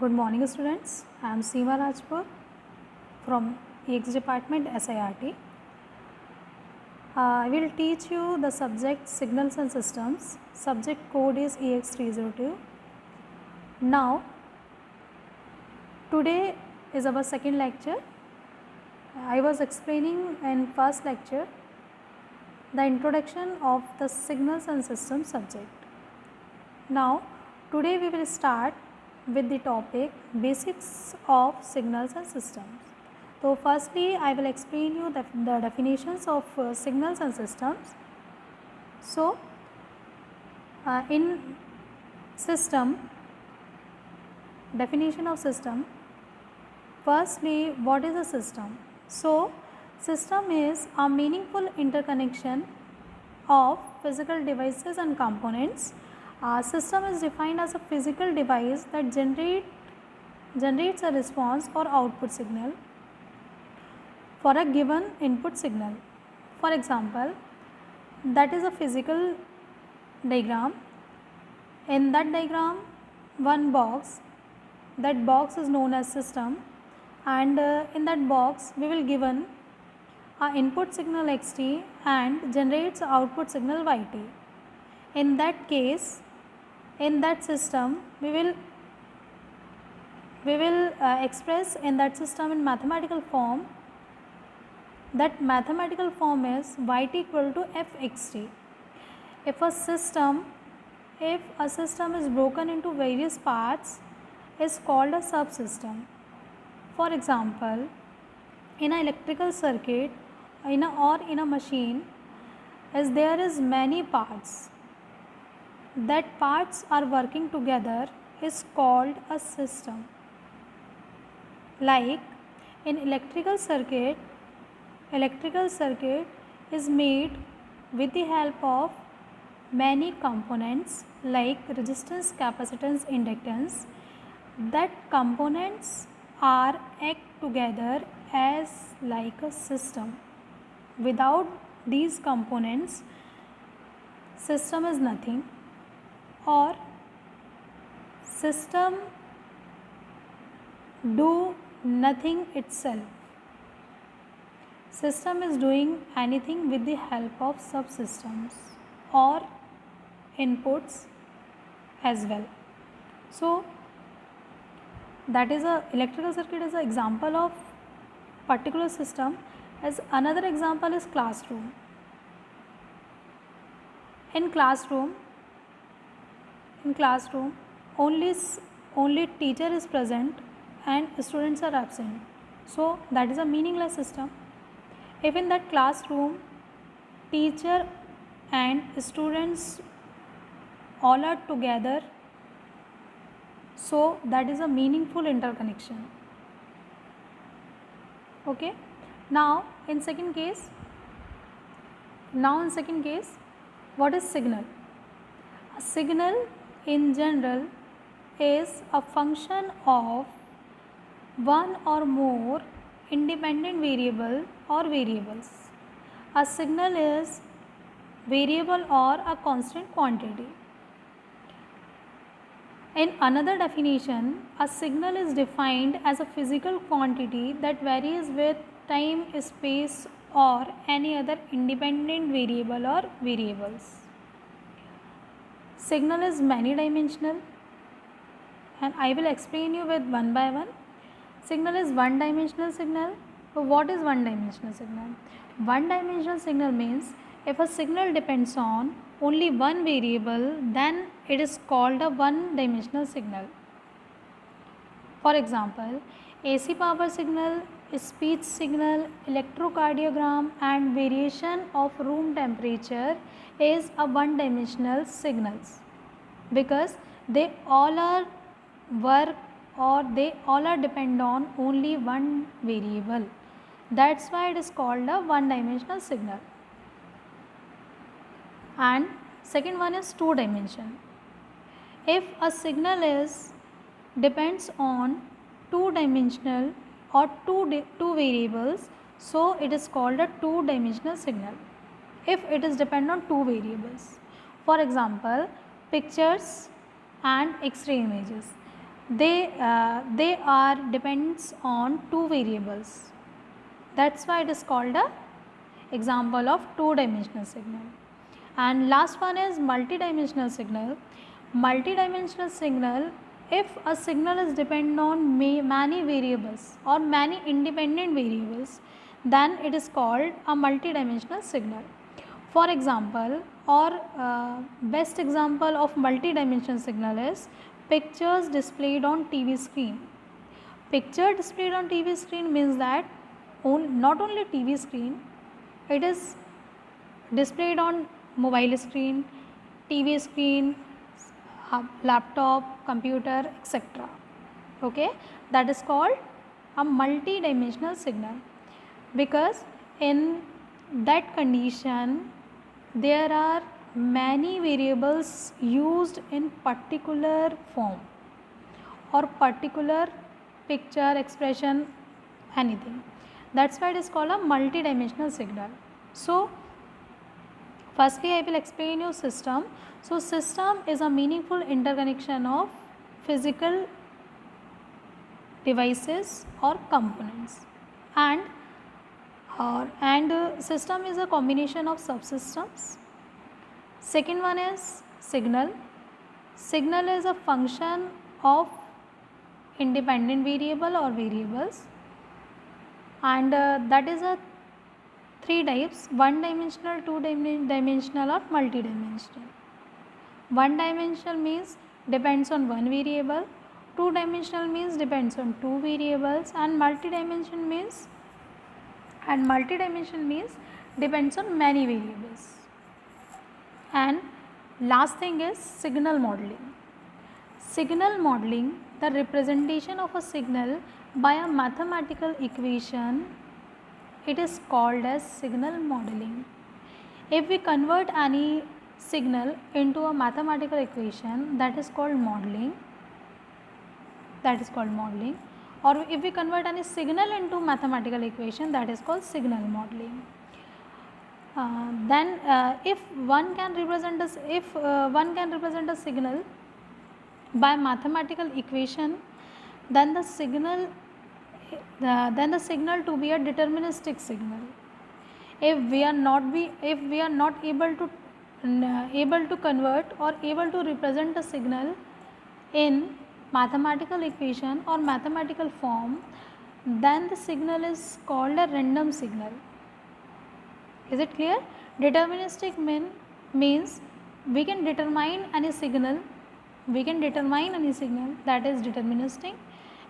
Good morning students, I am Seema Rajpur from EX department SIRT. I will teach you the subject signals and systems. Subject code is EX302. Now today is our second lecture. I was explaining in first lecture the introduction of the signals and systems subject. Now today we will start with the topic basics of signals and systems. So firstly I will explain you the definitions of signals and systems. So in system, definition of system, firstly what is a system? So system is a meaningful interconnection of physical devices and components. A system is defined as a physical device that generates a response or output signal for a given input signal. For example, that is a physical diagram. In that diagram, one box, that box is known as system, and in that box we will given a input signal xt and generates output signal yt. In that case, in that system we will express in that system in mathematical form. That mathematical form is yt equal to fxt. If a system is broken into various parts, is called a subsystem. For example, in an electrical circuit in a machine, as there is many parts, that parts are working together is called a system. Like in electrical circuit is made with the help of many components like resistance, capacitance, inductance. That components are act together as like a system. Without these components, system is nothing, or system do nothing itself. System is doing anything with the help of subsystems or inputs as well. So that is a electrical circuit is an example of particular system. As another example is classroom. In classroom only teacher is present and students are absent, so that is a meaningless system. If in that classroom teacher and students all are together, so that is a meaningful interconnection. Okay. Now in second case, what is signal? A signal in general is a function of one or more independent variable or variables. A signal is variable or a constant quantity. In another definition, a signal is defined as a physical quantity that varies with time, space, or any other independent variable or variables. Signal is many dimensional, and I will explain you with one by one. Signal is one dimensional signal. So what is one dimensional signal? One dimensional signal means if a signal depends on only one variable, then it is called a one dimensional signal. For example, AC power signal, speech signal, electrocardiogram and variation of room temperature is a one dimensional signals, because they all are work or they all are depend on only one variable. That's why it is called a one dimensional signal. And second one is two dimension. If a signal is depends on two dimensional or two variables, so it is called a two dimensional signal. If it is depend on two variables, for example, pictures and X-ray images. they are depends on two variables. That's why it is called a example of two-dimensional signal. And last one is multi-dimensional signal. Multi-dimensional signal, if a signal is dependent on many variables or many independent variables, then it is called a multi-dimensional signal. For example, or best example of multi-dimensional signal is pictures displayed on TV screen. Picture displayed on TV screen means that not only TV screen, it is displayed on mobile screen, TV screen, laptop, computer, etc. Okay, that is called a multi-dimensional signal, because in that condition there are many variables used in particular form or particular picture, expression, anything. That's why it is called a multi-dimensional signal. So firstly I will explain you system. So system is a meaningful interconnection of physical devices or components, and system is a combination of subsystems. Second one is signal. Signal is a function of independent variable or variables, and that is a three types: one dimensional, two dimensional, or multi-dimensional. One dimensional means depends on one variable, two dimensional means depends on two variables, and multi-dimensional means depends on many variables. And last thing is signal modeling. Signal modeling, the representation of a signal by a mathematical equation, it is called as signal modeling. If we convert any signal into a mathematical equation, that is called modeling. Or if we convert any signal into mathematical equation, that is called signal modeling. Then if one can represent a signal by mathematical equation, then the signal to be a deterministic signal. If we are not able to convert or able to represent a signal in mathematical equation or mathematical form, then the signal is called a random signal. Is it clear? Deterministic means we can determine any signal that is deterministic,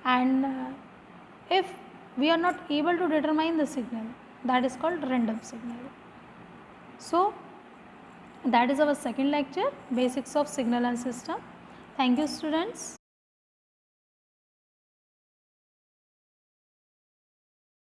and if we are not able to determine the signal, that is called random signal. So that is our second lecture, basics of signal and system. Thank you, students.